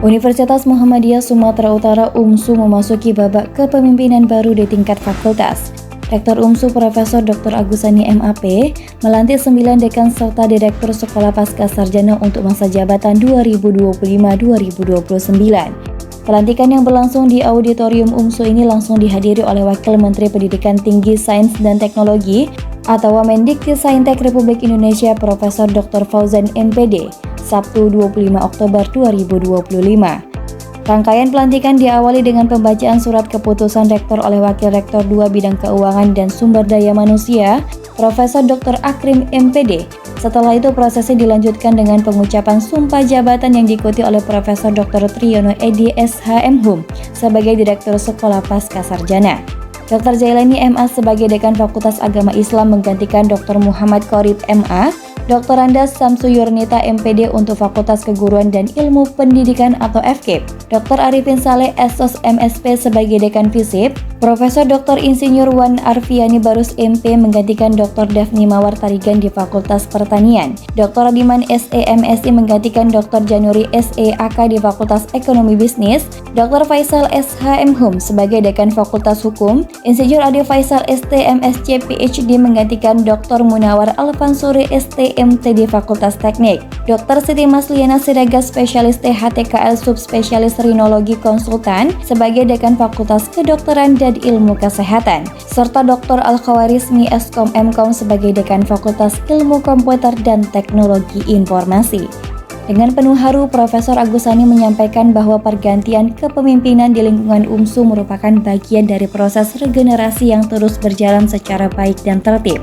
Universitas Muhammadiyah Sumatera Utara UMSU memasuki babak kepemimpinan baru di tingkat fakultas. Rektor UMSU Profesor Dr. Agusani MAP melantik 9 dekan serta direktur sekolah pasca sarjana untuk masa jabatan 2025-2029. Pelantikan yang berlangsung di auditorium UMSU ini langsung dihadiri oleh Wakil Menteri Pendidikan Tinggi Sains dan Teknologi atau Wamendikti-Saintek Republik Indonesia Profesor Dr. Fauzan MPD, Sabtu 25 Oktober 2025. Rangkaian pelantikan diawali dengan pembacaan surat keputusan rektor oleh Wakil Rektor 2 Bidang Keuangan dan Sumber Daya Manusia, Profesor Dr. Akrim MPD. Setelah itu prosesnya dilanjutkan dengan pengucapan sumpah jabatan yang diikuti oleh Profesor Dr. Triyono Edi SHMHum sebagai Direktur Sekolah Pasca Sarjana. Dr. Jailani MA sebagai Dekan Fakultas Agama Islam menggantikan Dr. Muhammad Qorib MA, Dr. Andas Samsuyurnita MPD untuk Fakultas Keguruan dan Ilmu Pendidikan atau FKIP, Dr. Arifin Saleh SOS MSP sebagai Dekan FISIP, Profesor Dr. Insinyur Wan Arfiani Barus MP menggantikan Dr. Daphni Mawar Tarigan di Fakultas Pertanian, Dr. Adiman SE MSI menggantikan Dr. Januri SE AK di Fakultas Ekonomi Bisnis, Dr. Faisal SHMHum sebagai Dekan Fakultas Hukum, Insinyur Ade Faisal ST MSc PhD menggantikan Dr. Munawar Alfansuri ST MT di Fakultas Teknik, Dr. Siti Masliana Siregar Spesialis THTKL Subspesialis Rinologi Konsultan sebagai Dekan Fakultas Kedokteran dan Ilmu Kesehatan, serta Dr. Al-Khawarizmi Eskom Mkom sebagai Dekan Fakultas Ilmu Komputer dan Teknologi Informasi. Dengan penuh haru, Profesor Agusani menyampaikan bahwa pergantian kepemimpinan di lingkungan UMSU merupakan bagian dari proses regenerasi yang terus berjalan secara baik dan tertib.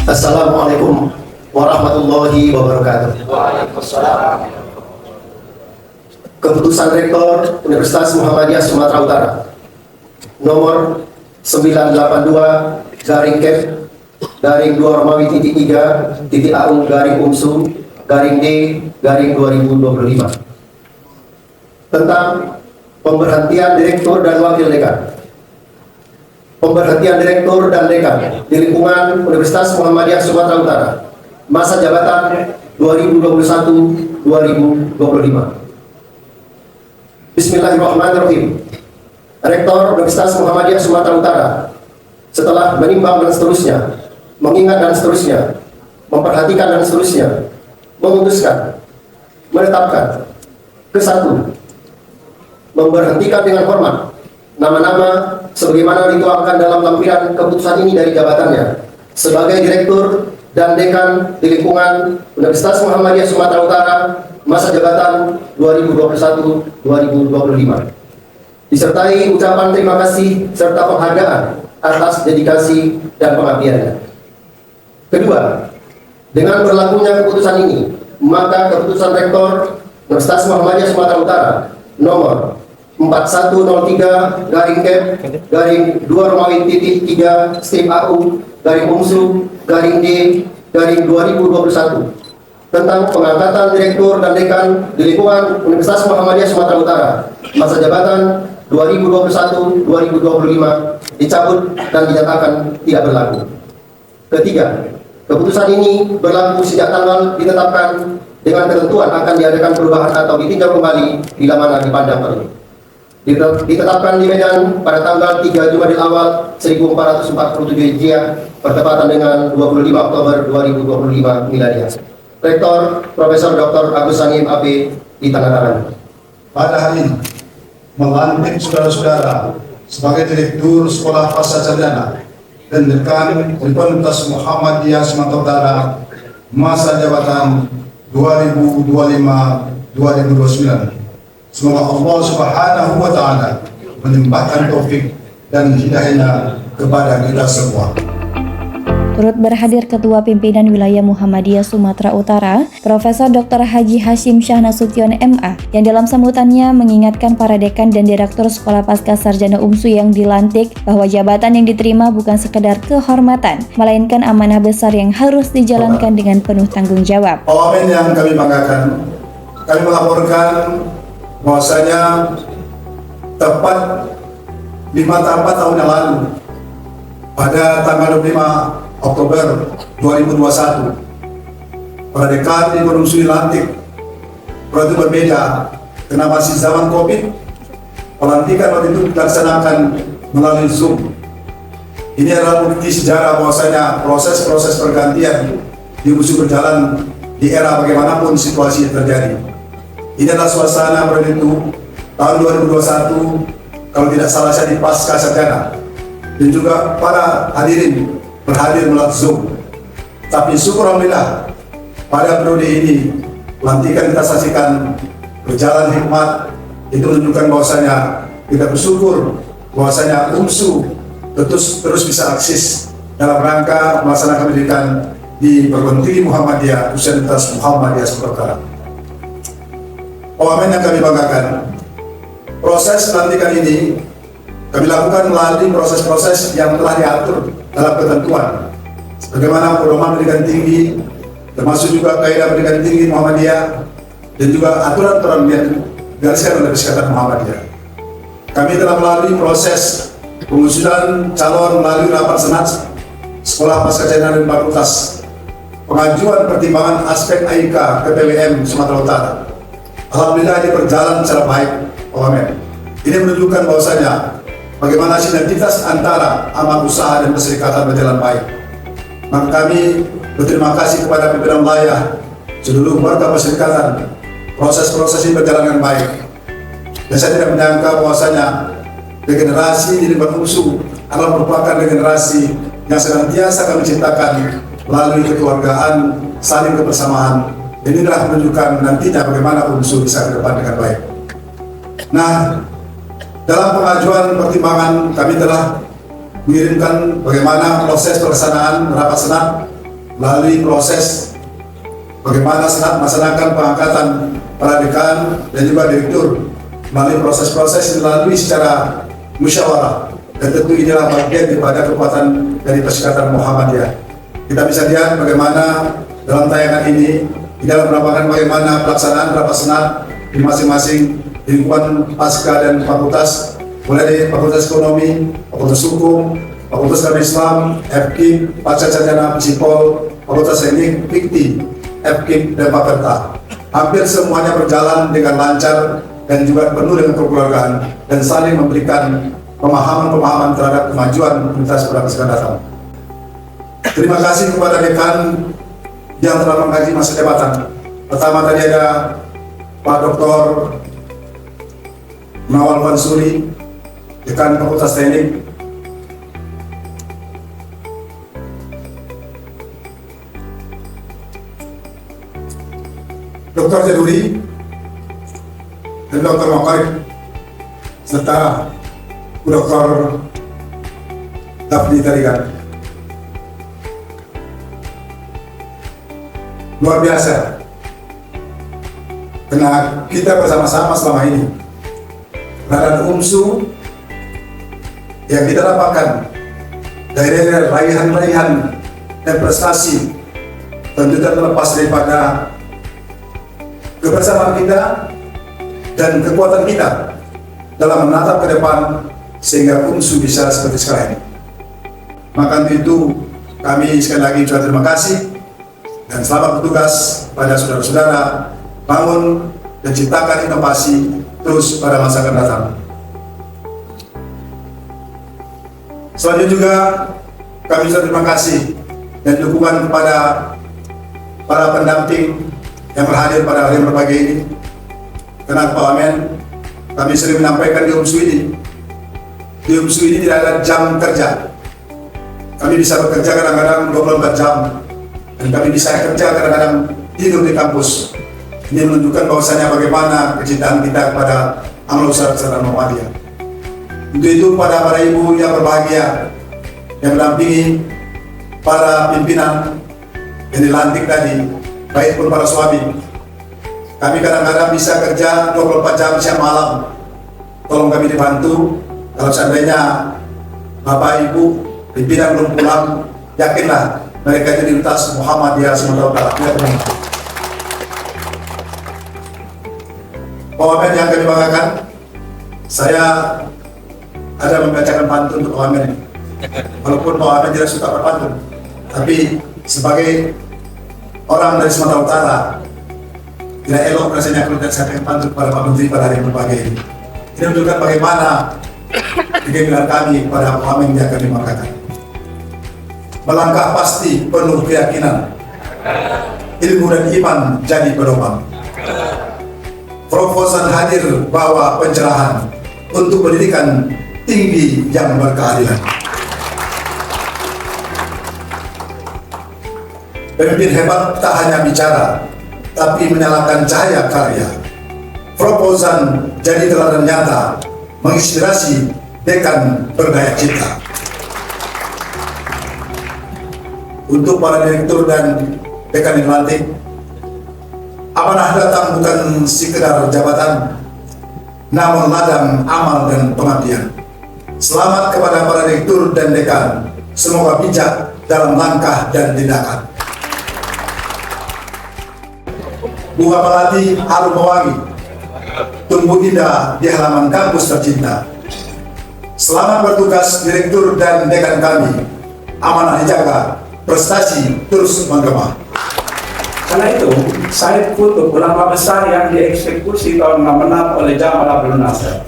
Assalamualaikum warahmatullahi wabarakatuh. Waalaikumsalam. Keputusan Rektor Universitas Muhammadiyah Sumatera Utara nomor 982/2-Romawi-3-AU-UMSU-D-2025 tentang pemberhentian Direktur dan Wakil Dekan. Pemberhentian Direktur dan Dekan di lingkungan Universitas Muhammadiyah Sumatera Utara masa jabatan 2021-2025. Bismillahirrahmanirrahim. Rektor Universitas Muhammadiyah Sumatera Utara setelah menimbang dan seterusnya, mengingat dan seterusnya, memperhatikan dan seterusnya, memutuskan, menetapkan ke-1, memberhentikan dengan hormat nama-nama sebagaimana dituangkan dalam lampiran keputusan ini dari jabatannya sebagai Direktur dan Dekan di lingkungan Universitas Muhammadiyah Sumatera Utara masa jabatan 2021-2025, disertai ucapan terima kasih serta penghargaan atas dedikasi dan pengabdiannya. Kedua, dengan berlakunya keputusan ini, maka keputusan Rektor Universitas Muhammadiyah Sumatera Utara nomor 4103-2-AU-UMSU-D-2021 tentang pengangkatan Direktur dan Dekan di lingkungan Universitas Muhammadiyah Sumatera Utara masa jabatan 2021-2025 dicabut dan dinyatakan tidak berlaku. Ketiga, keputusan ini berlaku sejak tanggal ditetapkan dengan ketentuan akan diadakan perubahan atau ditinjau kembali bila mana dipandang perlu. Ditetapkan di Medan pada tanggal 3 Jumadil Awal 1447 Hijriah bertepatan dengan 25 Oktober 2025 Miladiah. Rektor Profesor Dr. Agusani MAP ditandatangani. Pada hari ini melantik saudara-saudara sebagai Direktur Sekolah Pasca Sarjana dan Dekan Universitas Muhammadiyah Sumatera Utara masa jabatan 2025-2029. Semoga Allah Subhanahu wa Ta'ala melimpahkan taufik dan hidayahnya kepada kita semua. Turut berhadir Ketua Pimpinan Wilayah Muhammadiyah Sumatera Utara, Profesor Dr. Haji Hashim Syah Nasution MA, yang dalam sambutannya mengingatkan para dekan dan direktur Sekolah Pasca Sarjana UMSU yang dilantik bahwa jabatan yang diterima bukan sekedar kehormatan, melainkan amanah besar yang harus dijalankan dengan penuh tanggung jawab. Amin yang kami banggakan, kami melaporkan bahwasanya tepat 4 tahun yang lalu, pada tanggal 25 Oktober 2021, para dekan di Gunung Sui lantik. Waktu itu berbeda, karena masih zaman COVID, pelantikan waktu itu dilaksanakan melalui Zoom. Ini adalah bukti sejarah bahwasanya proses-proses pergantian di UMSU berjalan di era bagaimanapun situasi yang terjadi. Ini adalah suasana pada itu tahun 2021, kalau tidak salah saya di pasca sarjana, dan juga para hadirin berhadir melalui Zoom. Tapi syukur alhamdulillah, pada periode ini pelantikan kita saksikan berjalan hikmat. Itu menunjukkan bahwasanya kita bersyukur bahwasanya UMSU terus bisa akses dalam rangka melaksanakan pendidikan di perguruan tinggi Muhammadiyah Universitas Muhammadiyah Sumatera Utara. Yang kami banggakan, proses pelantikan ini kami lakukan melalui proses-proses yang telah diatur dalam ketentuan, bagaimana pedoman pendidikan tinggi, termasuk juga kaidah pendidikan tinggi Muhammadiyah, dan juga aturan-aturan yang digariskan oleh Persikatan Muhammadiyah. Kami telah melalui proses pengusulan calon melalui rapat senat sekolah pascasarjana dan fakultas, pengajuan pertimbangan aspek AIK ke PWM Sumatera Utara. Alhamdulillah ini berjalan secara baik, Ini menunjukkan bahwasanya bagaimana sinergitas antara amal usaha dan perserikatan berjalan baik. Maka kami berterima kasih kepada pimpinan wilayah, seluruh warga perserikatan. Proses-proses ini berjalan dengan baik. Dan saya tidak menyangka bahwasanya regenerasi di lingkungan UMSU adalah merupakan regenerasi yang senantiasa kami ciptakan melalui kekeluargaan, saling kebersamaan. Dan inilah menunjukkan nantinya bagaimana UMSU bisa ke depan dengan baik. Nah, dalam pengajuan pertimbangan kami telah mengirimkan bagaimana proses pelaksanaan rapat senat melalui proses bagaimana senat melaksanakan pengangkatan para dekan dan juga direktur melalui proses-proses yang dilalui secara musyawarah, dan tentu inilah bagian daripada kekuatan dari Persikatan Muhammadiyah. Kita bisa lihat bagaimana dalam tayangan ini dalam merupakan bagaimana pelaksanaan rapat senat di masing-masing lingkungan pasca dan fakultas, mulai dari Fakultas Ekonomi, Fakultas Hukum, Fakultas Agama Islam, FKIP, Pasca Sarjana, Psipol, Fakultas Teknik, Fikti, FKIP, dan Fakultas. Hampir semuanya berjalan dengan lancar dan juga penuh dengan kekeluargaan dan saling memberikan pemahaman-pemahaman terhadap kemajuan universitas pada masa datang. Terima kasih kepada dekan yang telah mengkaji masa jabatan. Pertama tadi ada Pak Dr. Nawal Mansuri, dekan Fakultas Teknik. Dr. Jaduri dan Dr. Makarim, serta Dr. Dafni Tarigan. Luar biasa, karena kita bersama-sama selama ini terhadap UMSU yang kita dapatkan dari raihan-raihan dan prestasi, tentu tidak terlepas daripada kebersamaan kita dan kekuatan kita dalam menatap ke depan sehingga UMSU bisa seperti sekarang ini. Maka itu kami sekali lagi ucapkan terima kasih dan selamat bertugas pada saudara-saudara, bangun dan ciptakan inovasi terus pada masa akan datang. Selanjutnya juga kami ucapkan terima kasih dan dukungan kepada para pendamping yang berhadir pada hari yang berbahagia ini. Karena kami sering menyampaikan di UMSU ini. Di UMSU ini tidak ada jam kerja. Kami bisa bekerja kadang-kadang 24 jam. Dan kami bisa kerja kadang-kadang tidur di kampus. Ini menunjukkan bahwasanya bagaimana kecintaan kita kepada amal usaha Persikatan Muhammadiyah. Untuk itu pada para ibu yang berbahagia, yang mendampingi para pimpinan yang dilantik tadi, baik pun para suami, kami kadang-kadang bisa kerja 24 jam siang malam. Tolong kami dibantu. Kalau seandainya Bapak Ibu pimpinan belum pulang, yakinlah mereka itu di Universitas Muhammadiyah Sumatera Utara. Yang kami banggakan, saya ada membacakan pantun untuk Pak Wamen. Walaupun Pak Wamen tidak suka berpantun, tapi sebagai orang dari Sumatera Utara, tidak elok rasanya kalau tidak saya pantun kepada Pak Menteri pada hari yang berbahagia ini. Ini menunjukkan bagaimana kegembiraan kami kepada Pak Wamen yang akan dimakamkan. Melangkah pasti penuh keyakinan, ilmu dan iman jadi pedoman. Proposan hadir bawa pencerahan untuk pendidikan tinggi yang berkeadilan. Pemimpin hebat tak hanya bicara, tapi menyalakan cahaya karya. Proposan jadi teladan nyata, menginspirasi dekan berdaya cipta. Untuk para direktur dan dekan yang lantik, amanah datang bukan sekedar jabatan, namun ladang amal dan pengabdian. Selamat kepada para direktur dan dekan, semoga bijak dalam langkah dan tindakan. Bunga melati harum mewangi, tumbuh indah di halaman kampus tercinta. Selamat bertugas direktur dan dekan kami, amanah dijaga, prestasi terus menggema. Karena itu, Said Kutub, ulama besar yang dieksekusi tahun 66 oleh Jamal Abdul Nasser,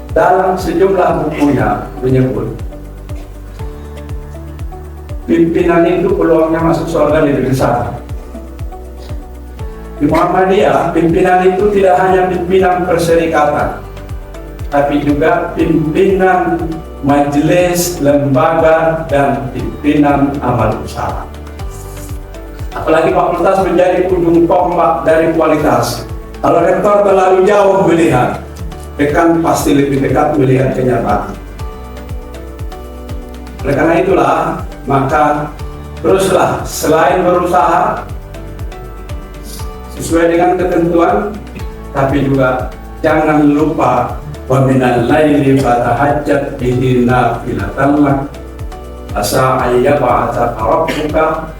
dalam sejumlah bukunya menyebut, pimpinan itu peluangnya masuk surga lebih besar. Di Muhammadiyah, pimpinan itu tidak hanya pimpinan perserikatan, tapi juga pimpinan majelis, lembaga, dan pimpinan amal usaha. Apalagi fakultas menjadi ujung tombak dari kualitas. Kalau rektor terlalu jauh melihat, dekan pasti lebih dekat melihat kenyataan. Oleh karena itulah, maka teruslah selain berusaha sesuai dengan ketentuan, tapi juga jangan lupa wa minal laili fatahajjat bihi nafilatan lak asa ayyab'atsa rabbuka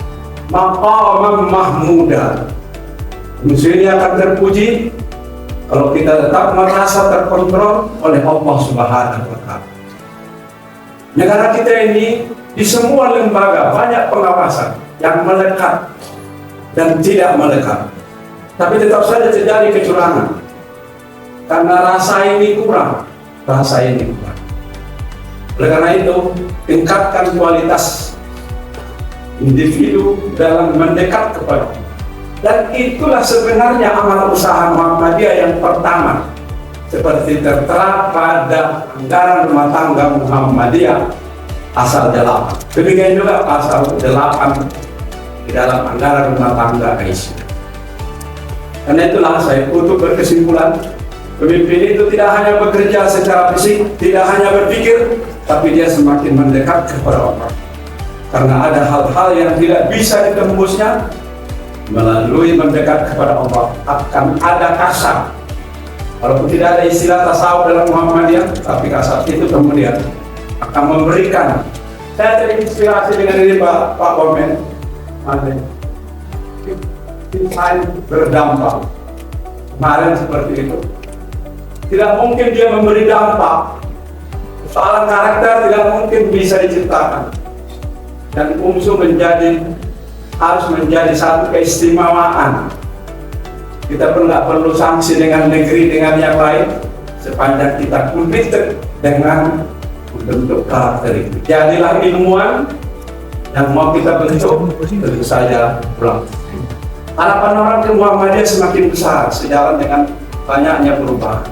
maqaman mahmuda. Ini akan terpuji kalau kita tetap merasa terkontrol oleh Allah Subhanahu wa Ta'ala. Negara kita ini di semua lembaga banyak pengawasan yang melekat dan tidak melekat, tapi tetap saja terjadi kecurangan. Karena rasa ini kurang. Oleh karena itu, tingkatkan kualitas individu dalam mendekat kepada. Dan itulah sebenarnya amal usaha Muhammadiyah yang pertama, seperti tertera pada anggaran rumah tangga Muhammadiyah pasal 8. Demikian juga pasal 8 di dalam anggaran rumah tangga Aisyah. Karena itulah saya untuk berkesimpulan, pemimpin itu tidak hanya bekerja secara fisik, tidak hanya berpikir, tapi dia semakin mendekat kepada Allah. Karena ada hal-hal yang tidak bisa ditembusnya melalui mendekat kepada Allah. Akan ada kasab. Walaupun tidak ada istilah tasawuf dalam Muhammadiyah, tapi kasab itu kemudian akan memberikan. Saya terinspirasi dengan ini Pak Wamen. Desain berdampak. Kemarin seperti itu. Tidak mungkin dia memberi dampak. Soal karakter tidak mungkin bisa diciptakan. Dan UMSU harus menjadi satu keistimewaan. Kita pun nggak perlu sanksi dengan negeri, dengan yang lain, sepanjang kita committed dengan bentuk karakter itu. Jadilah ilmuwan yang mau kita bentuk, tentu saja pulang. Harapan orang ke Muhammadiyah semakin besar sejalan dengan banyaknya perubahan.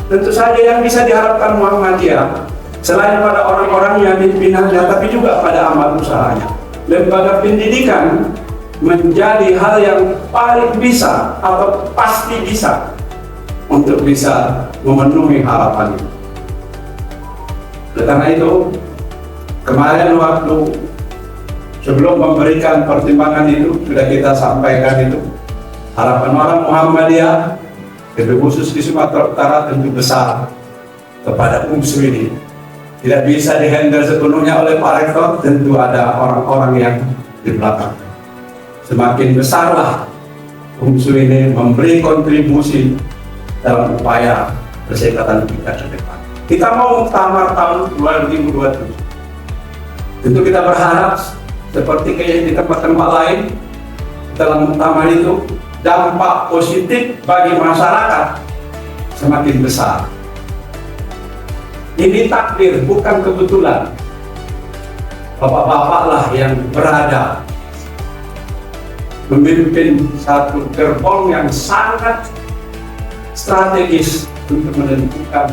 Tentu saja yang bisa diharapkan Muhammadiyah selain pada orang-orang yang dipimpinannya, tapi juga pada amal usahanya. Lembaga pendidikan menjadi hal yang paling bisa atau pasti bisa untuk bisa memenuhi harapan itu. Karena itu, kemarin waktu sebelum memberikan pertimbangan itu, sudah kita sampaikan itu, harapan orang Muhammadiyah, lebih khusus di Sumatera Utara tentu besar kepada UMSU ini. Tidak bisa dihandle sepenuhnya oleh Pak Rektor, tentu ada orang-orang yang di belakang. Semakin besarlah UMSU ini memberi kontribusi dalam upaya perserikatan kita ke depan. Kita mau muktamar tahun 2027. Tentu kita berharap seperti kayak di tempat-tempat lain dalam muktamar itu dampak positif bagi masyarakat semakin besar. Ini takdir, bukan kebetulan. Bapak-bapak lah yang berada memimpin satu gerbong yang sangat strategis untuk menentukan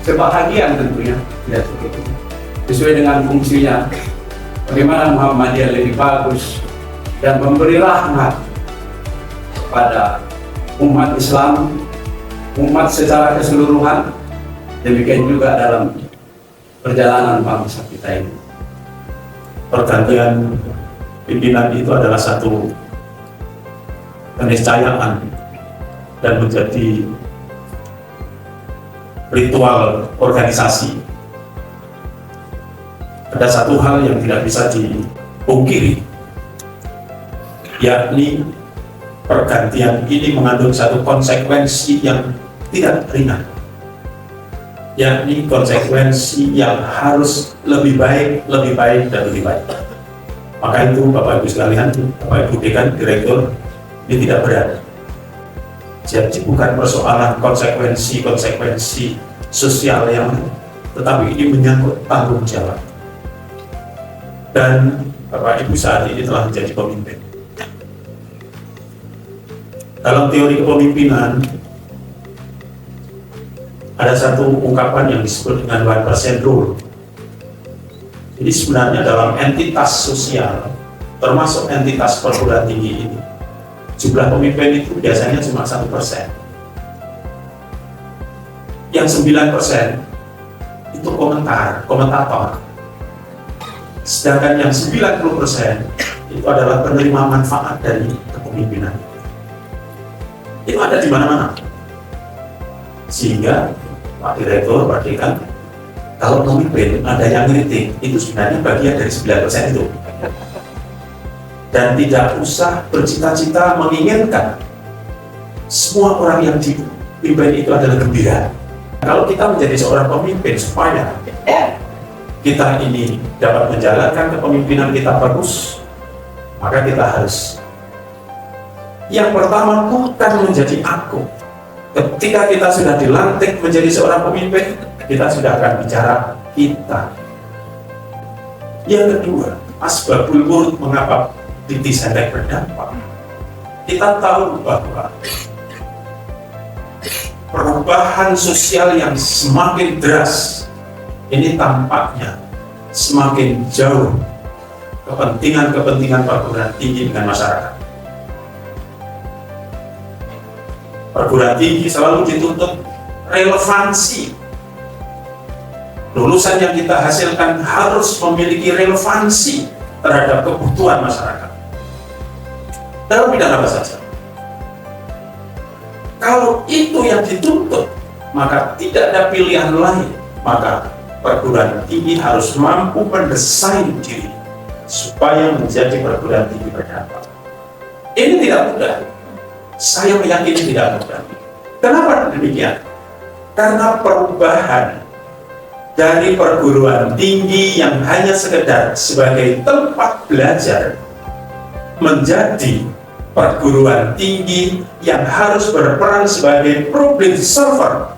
sebahagian tentunya, tidak begitu, sesuai dengan fungsinya. Bagaimana Muhammadiyah lebih bagus dan memberi rahmat pada umat Islam, umat secara keseluruhan, demikian juga dalam perjalanan bangsa kita ini. Pergantian pimpinan itu adalah satu keniscayaan dan menjadi ritual organisasi. Ada satu hal yang tidak bisa dipungkiri, yakni pergantian ini mengandung satu konsekuensi yang tidak ringan, yakni konsekuensi yang harus lebih baik, dan lebih baik. Maka itu Bapak Ibu sekalian, Bapak Ibu Dekan, Direktur, ini tidak berat. Jadi bukan persoalan konsekuensi sosial yang, tetapi ini menyangkut tanggung jawab. Dan Bapak Ibu saat ini telah menjadi pemimpin. Dalam teori kepemimpinan, ada satu ungkapan yang disebut dengan 1% rule. Jadi sebenarnya dalam entitas sosial, termasuk entitas perguruan tinggi ini, jumlah pemimpin itu biasanya cuma 1%. Yang 9% itu komentator. Sedangkan yang 90% itu adalah penerima manfaat dari kepemimpinan. Itu ada di mana-mana. Sehingga Pak Direktur, Pak Dekan, kalau pemimpin ada yang ngeritik, itu sebenarnya bagian dari 9% itu. Dan tidak usah bercita-cita menginginkan semua orang yang dipimpin itu adalah gembira. Kalau kita menjadi seorang pemimpin supaya kita ini dapat menjalankan kepemimpinan kita bagus, maka kita harus yang pertama bukan menjadi aku. Ketika kita sudah dilantik menjadi seorang pemimpin, kita sudah akan bicara kita. Yang kedua, asbabul wurud, mengapa titis hendek berdampak. Kita tahu bahwa perubahan sosial yang semakin deras ini tampaknya semakin jauh kepentingan perguruan tinggi dengan masyarakat. Perguruan tinggi selalu dituntut relevansi. Lulusan yang kita hasilkan harus memiliki relevansi terhadap kebutuhan masyarakat dalam bidang apa saja. Kalau itu yang dituntut, maka tidak ada pilihan lain. Maka perguruan tinggi harus mampu mendesain diri supaya menjadi perguruan tinggi berdampak. Ini tidak mudah. Saya meyakini tidak mudah. Kenapa demikian? Karena perubahan dari perguruan tinggi yang hanya sekedar sebagai tempat belajar menjadi perguruan tinggi yang harus berperan sebagai problem solver,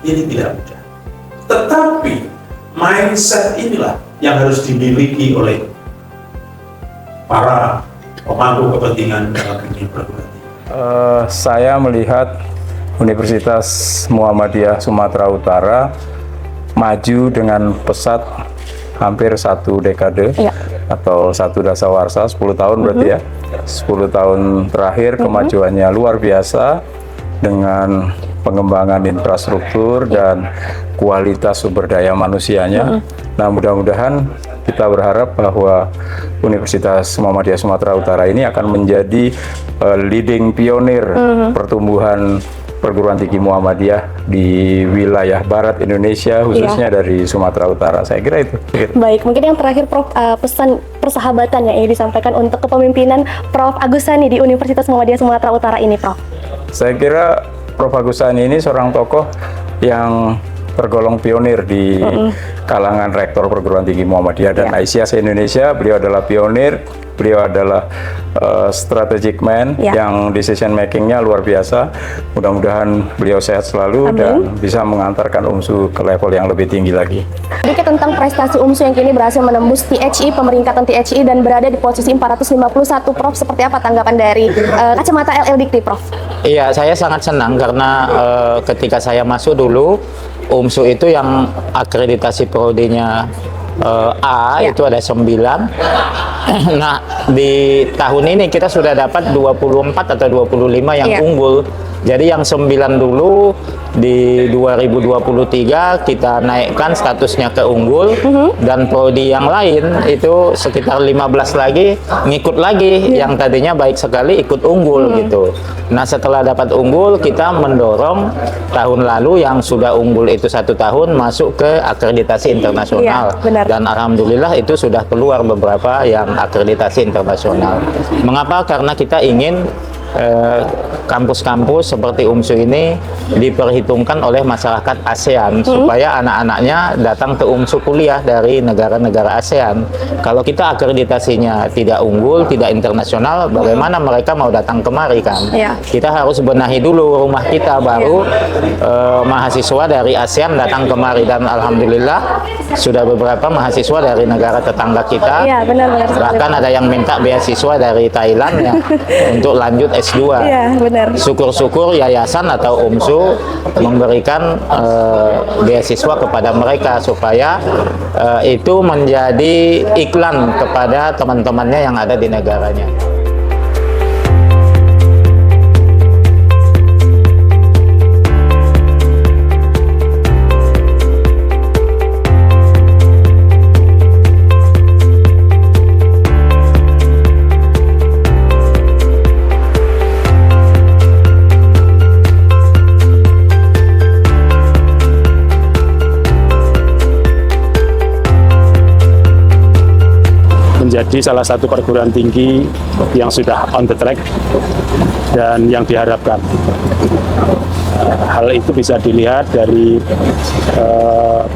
ini tidak mudah. Tetapi mindset inilah yang harus dimiliki oleh para pemangku kepentingan dalam dunia perguruan tinggi. Saya melihat Universitas Muhammadiyah Sumatera Utara maju dengan pesat hampir 1 dekade atau 1 dasawarsa, 10 tahun berarti ya. 10 tahun terakhir kemajuannya luar biasa dengan pengembangan infrastruktur dan kualitas sumber daya manusianya. Nah, mudah-mudahan kita berharap bahwa Universitas Muhammadiyah Sumatera Utara ini akan menjadi leading pionir pertumbuhan perguruan tinggi Muhammadiyah di wilayah barat Indonesia, khususnya dari Sumatera Utara. Saya kira itu. Baik, mungkin yang terakhir Prof, pesan persahabatan yang ingin disampaikan untuk kepemimpinan Prof. Agusani di Universitas Muhammadiyah Sumatera Utara ini, Prof. Saya kira Prof. Agusani ini seorang tokoh yang tergolong pionir di kalangan rektor perguruan tinggi Muhammadiyah dan Aisyah se-Indonesia. Beliau adalah pionir, beliau adalah strategic man yang decision makingnya luar biasa. Mudah-mudahan beliau sehat selalu dan bisa mengantarkan UMSU ke level yang lebih tinggi lagi. Sedikit tentang prestasi UMSU yang kini berhasil menembus THI, pemeringkatan THI dan berada di posisi 451, Prof. Seperti apa tanggapan dari kacamata LL Dikti, Prof? Iya, saya sangat senang karena ketika saya masuk dulu, UMSU itu yang akreditasi prodinya A itu ada 9. Nah, di tahun ini kita sudah dapat 24 atau 25 yang unggul. Jadi yang 9 dulu di 2023 kita naikkan statusnya ke unggul, dan prodi yang lain itu sekitar 15 lagi ngikut lagi yang tadinya baik sekali ikut unggul gitu. Nah, setelah dapat unggul kita mendorong tahun lalu yang sudah unggul itu 1 tahun masuk ke akreditasi internasional, dan alhamdulillah itu sudah keluar beberapa yang akreditasi internasional. Mengapa? Karena kita ingin kampus-kampus seperti UMSU ini diperhitungkan oleh masyarakat ASEAN supaya anak-anaknya datang ke UMSU kuliah dari negara-negara ASEAN. Kalau kita akreditasinya tidak unggul, tidak internasional, bagaimana mereka mau datang kemari kan? Kita harus benahi dulu rumah kita, baru mahasiswa dari ASEAN datang kemari, dan alhamdulillah sudah beberapa mahasiswa dari negara tetangga kita. Bahkan ada yang minta beasiswa dari Thailand ya untuk lanjut S2. Syukur-syukur yayasan atau UMSU memberikan beasiswa kepada mereka supaya itu menjadi iklan kepada teman-temannya yang ada di negaranya. Menjadi salah satu perguruan tinggi yang sudah on the track dan yang diharapkan. Hal itu bisa dilihat dari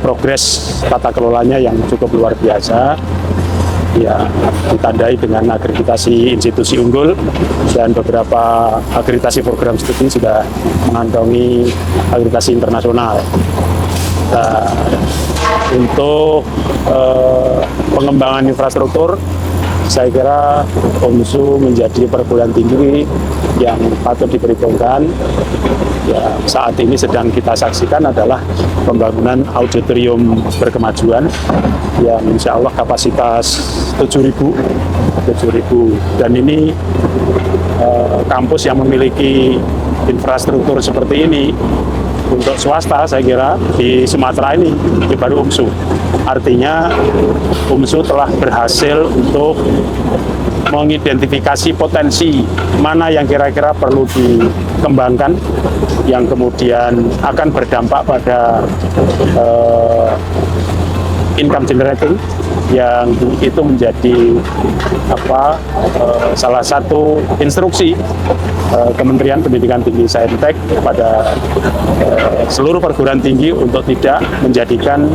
progres tata kelolanya yang cukup luar biasa, ya, ditandai dengan akreditasi institusi unggul, dan beberapa akreditasi program studi sudah mengantongi akreditasi internasional. Untuk pengembangan infrastruktur, saya kira UMSU menjadi perguruan tinggi yang patut diperhitungkan. Ya, saat ini sedang kita saksikan adalah pembangunan auditorium berkemajuan yang insya Allah kapasitas 7.000, dan ini kampus yang memiliki infrastruktur seperti ini untuk swasta, saya kira di Sumatera ini baru UMSU. Artinya UMSU telah berhasil untuk mengidentifikasi potensi mana yang kira-kira perlu dikembangkan, yang kemudian akan berdampak pada income generating, yang itu menjadi salah satu instruksi Kementerian Pendidikan Tinggi Saintek kepada seluruh perguruan tinggi untuk tidak menjadikan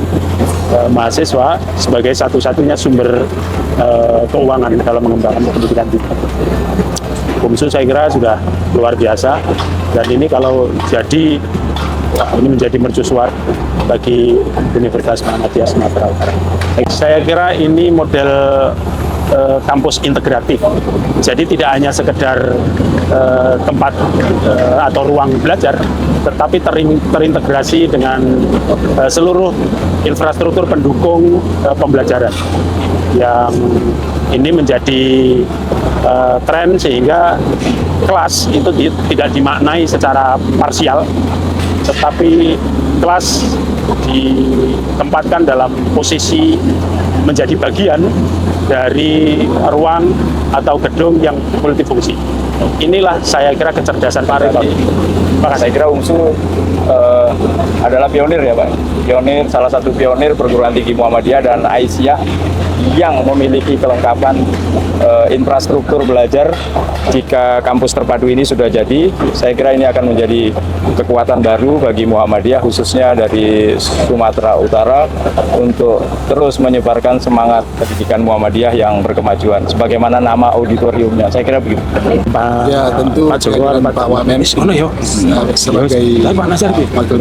mahasiswa sebagai satu-satunya sumber keuangan dalam mengembangkan pendidikan tinggi. UMSU saya kira sudah luar biasa, dan ini kalau jadi, ini menjadi mercusuar bagi Universitas Muhammadiyah Sumatera Utara. Saya kira ini model kampus integratif, jadi tidak hanya sekedar tempat atau ruang belajar, tetapi terintegrasi dengan seluruh infrastruktur pendukung pembelajaran, yang ini menjadi tren, sehingga kelas itu tidak dimaknai secara parsial, tetapi kelas ditempatkan dalam posisi menjadi bagian dari ruang atau gedung yang multifungsi. Inilah saya kira kecerdasan Pak Rektor. Saya kira UMSU adalah pionir ya Pak. Pionir, salah satu pionir perguruan tinggi Muhammadiyah dan Aisyah yang memiliki kelengkapan infrastruktur belajar. Jika kampus terpadu ini sudah jadi, saya kira ini akan menjadi kekuatan baru bagi Muhammadiyah, khususnya dari Sumatera Utara, untuk terus menyebarkan semangat pendidikan Muhammadiyah yang berkemajuan. Sebagaimana nama auditoriumnya, saya kira begitu. Ya tentu Pak Joko, Pak Wamen sebagai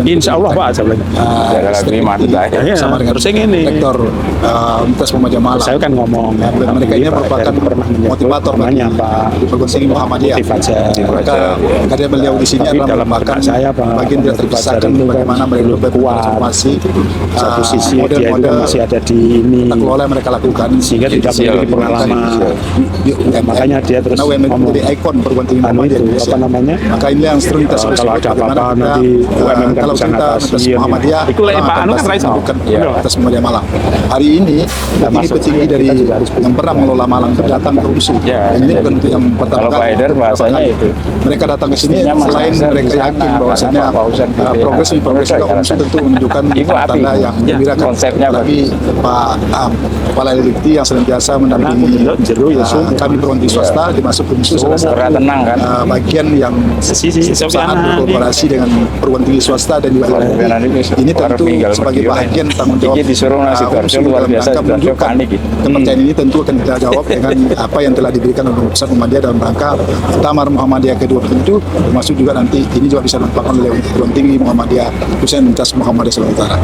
Insya Allah Pak sama dengan Rektor Universitas Muhammadiyah Malang. Saya kan ngomong, mereka ini merupakan motivator bagi perguruan tinggi Muhammadiyah. Maka karya beliau di sini adalah merupakan bagian tidak terpisahkan bagaimana mereka bertransformasi satu sisi dia juga masih ada di ini, tata kelola yang mereka lakukan sehingga tidak memiliki pengalaman. Makanya dia terus menjadi ikon perguruan tinggi Muhammadiyah Indonesia. Maka ini yang sering kita sebut kalau ada apa-apa nanti kalau kita Universitas Muhammadiyah akan melakukan Universitas Muhammadiyah Malang. Hari ini petinggi dari yang pernah mengelola Malang datang ke UMSU. Ini bukan yang pertama kali. Mereka datang ke sini selain mereka yakin bahwasanya progres ke UMSU tentu menunjukkan tanda yang membirakan. Tapi Pak Kepala Elekti yang senantiasa mendampingi kami perguruan tinggi swasta dimasuk UMSU salah satu bagian yang sangat berkolaborasi dengan perguruan tinggi swasta dan juga ini tentu sebagai bagian tanggung jawab UMSU dalam rangka menunjukkan kepercayaan ini tentu akan kita jawab dengan apa yang telah diberikan oleh Universitas Muhammadiyah dalam rangka Muktamar Muhammadiyah ke-27, termasuk juga nanti ini juga bisa dilakukan oleh perguruan tinggi Muhammadiyah khususnya Universitas Muhammadiyah Sulawesi Utara.